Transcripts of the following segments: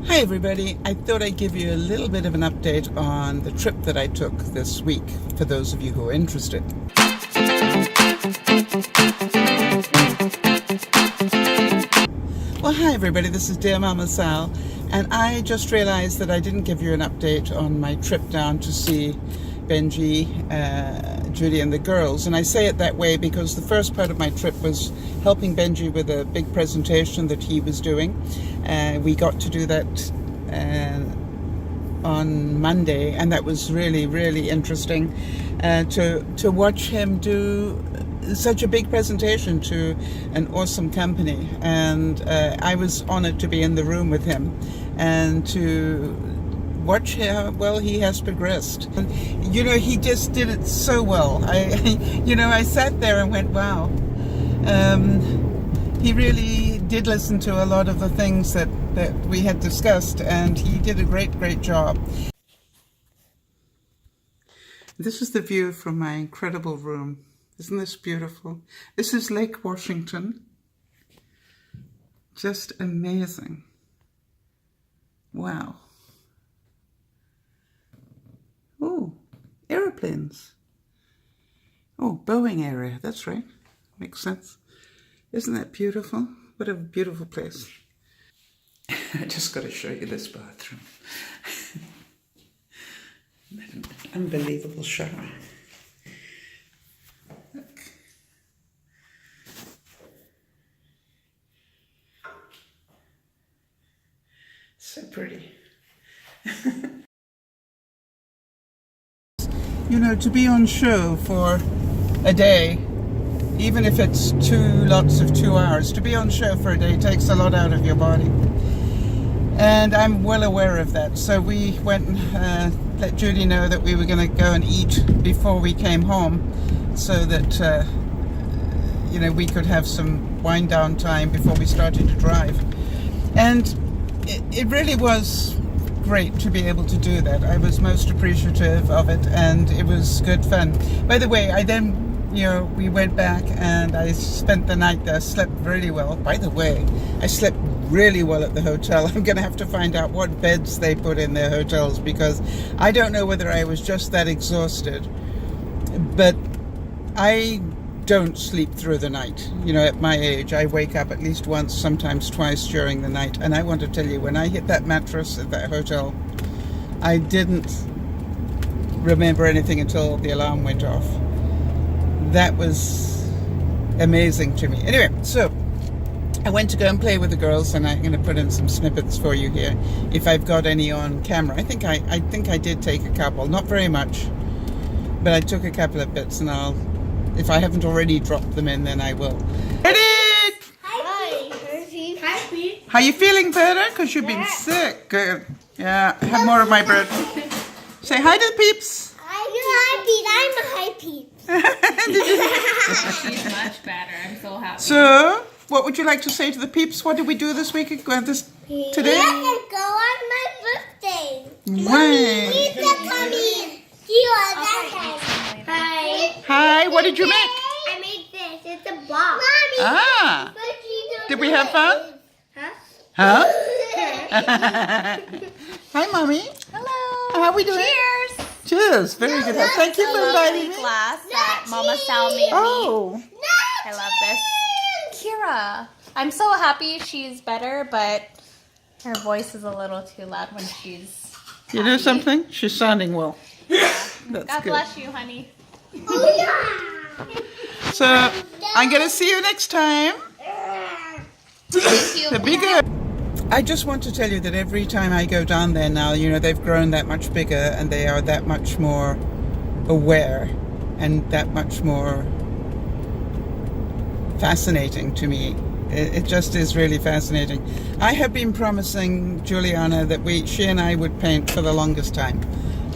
Hi everybody, I thought I'd give you a little bit of an update on the trip that I took this week, for those of you who are interested. Well, hi everybody, this is DearMamaSal, and I just realized that I didn't give you an update on my trip down to see Benji, Judy and the girls. And I say it that way because the first part of my trip was helping Benji with a big presentation that he was doing. We got to do that on Monday, and that was really interesting to watch him do such a big presentation to an awesome company. And I was honored to be in the room with him and to watch how well he has progressed. And, you know, he just did it so well. I sat there and went, wow. He really did listen to a lot of the things that we had discussed, and he did a great job. This is the view from my incredible room. Isn't this beautiful? This is Lake Washington. Just amazing. Wow. Oh, aeroplanes. Oh, Boeing area, that's right. Makes sense. Isn't that beautiful? What a beautiful place. I just got to show you this bathroom. An unbelievable shower. Look. So pretty. You know, to be on show for a day, even if it's lots of 2 hours, to be on show for a day takes a lot out of your body. And I'm well aware of that. So we went and let Judy know that we were going to go and eat before we came home, so that, we could have some wind down time before we started to drive. And it really was great to be able to do that. I was most appreciative of it, and it was good fun. By the way, I then, we went back and I spent the night there, slept really well. By the way, I slept really well at the hotel. I'm going to have to find out what beds they put in their hotels, because I don't know whether I was just that exhausted, but I don't sleep through the night. At my age, I wake up at least once, sometimes twice during the night. And I want to tell you, when I hit that mattress at that hotel, I didn't remember anything until the alarm went off. That was amazing to me. Anyway, so I went to go and play with the girls, and I'm going to put in some snippets for you here, if I've got any on camera. I think I did take a couple, not very much, but I took a couple of bits, and if I haven't already dropped them in, then I will. Ready? Hi. Hi, Pete. How you feeling better? Because you've been sick. Good. Yeah, have more of my bread. Say hi to the peeps. Hi, Pete. I'm a hi, Pete. She's much better. I'm so happy. So, what would you like to say to the peeps? What did we do this week? Today? We have to go on my birthday. Why? Lisa coming. You are that Hi. Hi, what did you make? I made this. It's a box. Mommy. Ah. Did we have fun? Huh? Huh? Hi, Mommy. Hello. How are we doing? Cheers. Cheers. Very good. Thank you for inviting me. Glass that Mama Sal made me. Oh. I love this. Kira. I'm so happy she's better, but her voice is a little too loud when she's You know something? She's sounding well. That's God good. bless you, honey. So, I'm going to see you next time. Thank you. Be good. I just want to tell you that every time I go down there now, they've grown that much bigger, and they are that much more aware and that much more fascinating to me. It just is really fascinating. I have been promising Juliana that she and I would paint for the longest time.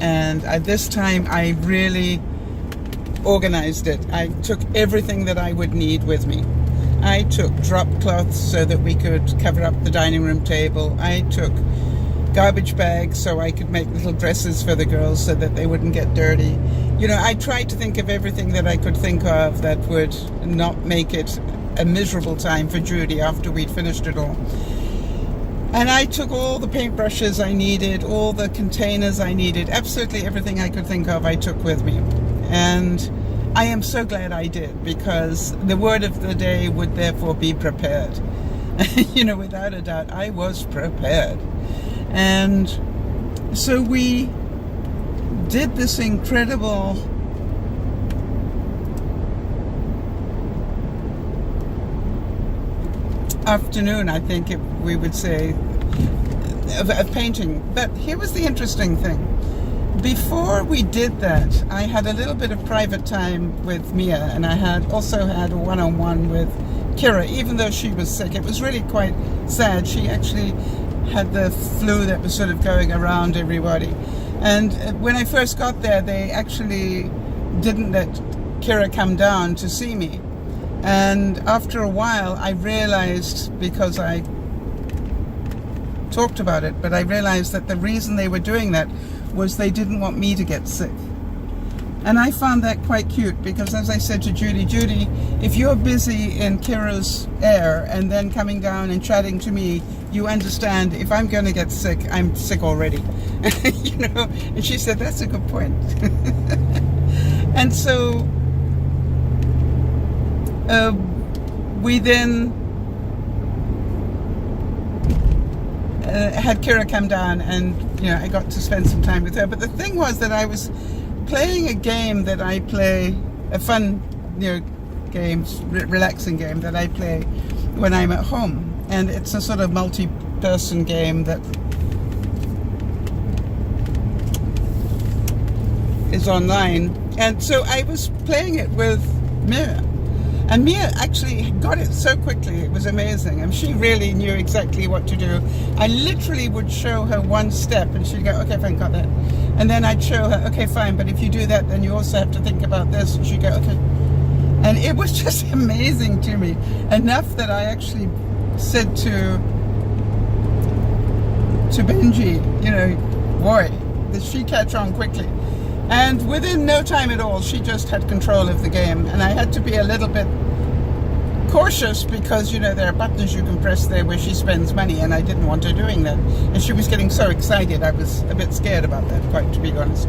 And at this time, I really organized it. I took everything that I would need with me. I took drop cloths so that we could cover up the dining room table. I took garbage bags so I could make little dresses for the girls so that they wouldn't get dirty. I tried to think of everything that I could think of that would not make it a miserable time for Judy after we'd finished it all. And I took all the paintbrushes I needed, all the containers I needed, absolutely everything I could think of I took with me. And I am so glad I did, because the word of the day would therefore be prepared. You know, without a doubt, I was prepared. And so we did this incredible afternoon, I think we would say, of painting. But here was the interesting thing. Before we did that, I had a little bit of private time with Mia, and I had also had a one-on-one with Kira, even though she was sick. It was really quite sad. She actually had the flu that was sort of going around everybody. And when I first got there, they actually didn't let Kira come down to see me. And after a while, I realized, because I talked about it, but I realized that the reason they were doing that was they didn't want me to get sick. And I found that quite cute, because as I said to Judy, if you're busy in Kira's air and then coming down and chatting to me, you understand if I'm going to get sick, I'm sick already. You know, and she said, that's a good point. And so we then had Kira come down, and you know, I got to spend some time with her. But the thing was that I was playing a game that I play, a fun, you know, game, relaxing game that I play when I'm at home, and it's a sort of multi-person game that is online. And so I was playing it with Mia. And Mia actually got it so quickly, it was amazing. And she really knew exactly what to do. I literally would show her one step and she'd go, okay, fine, got that. And then I'd show her, okay, fine, but if you do that, then you also have to think about this. And she'd go, okay. And it was just amazing to me. Enough that I actually said to Benji, you know, boy, did she catch on quickly. And within no time at all, she just had control of the game. And I had to be a little bit cautious because, you know, there are buttons you can press there where she spends money, and I didn't want her doing that. And she was getting so excited, I was a bit scared about that, quite to be honest.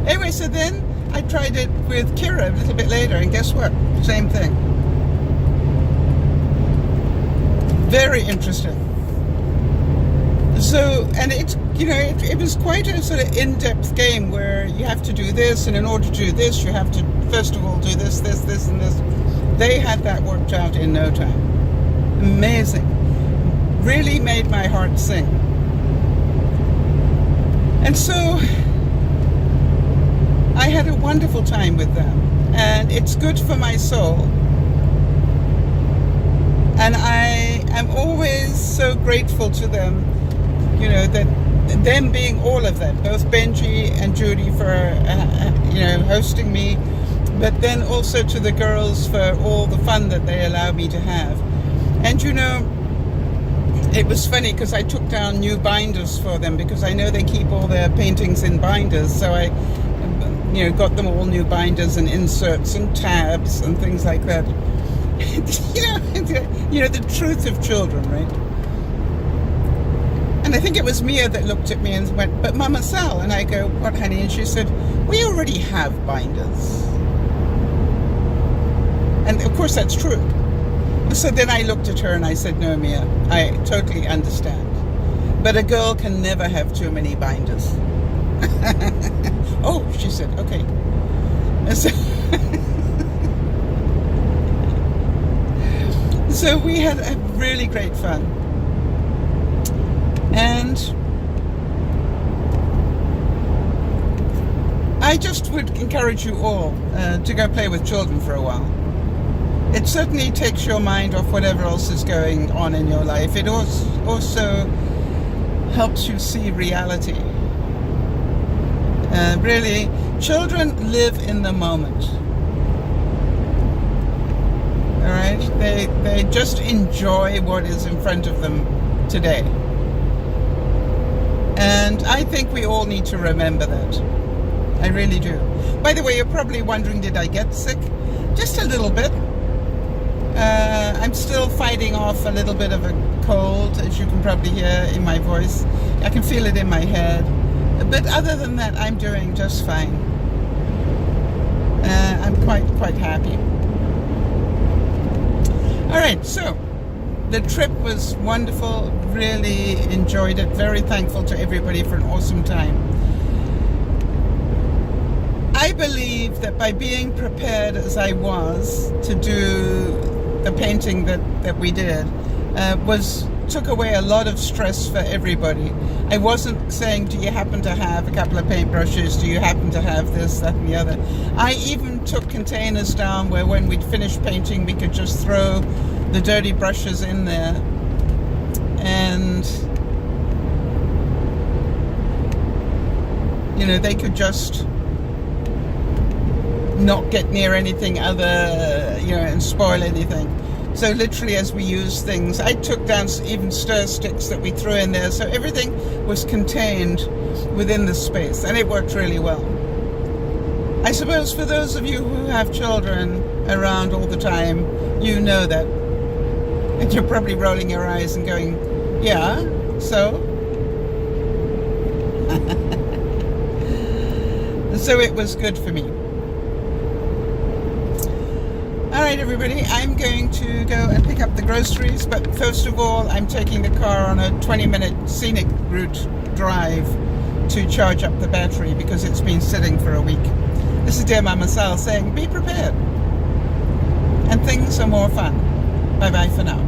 Anyway, so then I tried it with Kira a little bit later, and guess what? Same thing. Very interesting. So, and it's, you know, it was quite a sort of in-depth game where you have to do this, and in order to do this, you have to, first of all, do this, this, this, and this. They had that worked out in no time. Amazing. Really made my heart sing. And so, I had a wonderful time with them, and it's good for my soul. And I am always so grateful to them, you know, that them being all of that, both Benji and Judy for, you know, hosting me, but then also to the girls for all the fun that they allow me to have. And, you know, it was funny because I took down new binders for them because I know they keep all their paintings in binders. So I, you know, got them all new binders and inserts and tabs and things like that. You know, the truth of children, right? And I think it was Mia that looked at me and went, but Mama Sal. And I go, what, honey? And she said, we already have binders. And of course that's true. So then I looked at her and I said, no, Mia, I totally understand. But a girl can never have too many binders. Oh, she said, okay. So, so we had a really great fun. And I just would encourage you all to go play with children for a while. It certainly takes your mind off whatever else is going on in your life. It also helps you see reality. Really, children live in the moment. All right? They just enjoy what is in front of them today. And I think we all need to remember that. I really do. By the way, you're probably wondering, did I get sick? Just a little bit. I'm still fighting off a little bit of a cold, as you can probably hear in my voice. I can feel it in my head. But other than that, I'm doing just fine. I'm quite happy. All right, so the trip was wonderful. Really enjoyed it. Very thankful to everybody for an awesome time. I believe that by being prepared as I was to do the painting that we did, took away a lot of stress for everybody. I wasn't saying, do you happen to have a couple of paintbrushes? Do you happen to have this, that, and the other? I even took containers down where when we'd finished painting, we could just throw the dirty brushes in there. And, you know, they could just not get near anything other, you know, and spoil anything. So literally as we use things, I took down even stir sticks that we threw in there, so everything was contained within the space, and it worked really well. I suppose for those of you who have children around all the time, you know that. And you're probably rolling your eyes and going, yeah, so? So it was good for me. All right, everybody, I'm going to go and pick up the groceries, but first of all, I'm taking the car on a 20-minute scenic route drive to charge up the battery because it's been sitting for a week. This is DearMamaSal saying, be prepared, and things are more fun. Bye-bye for now.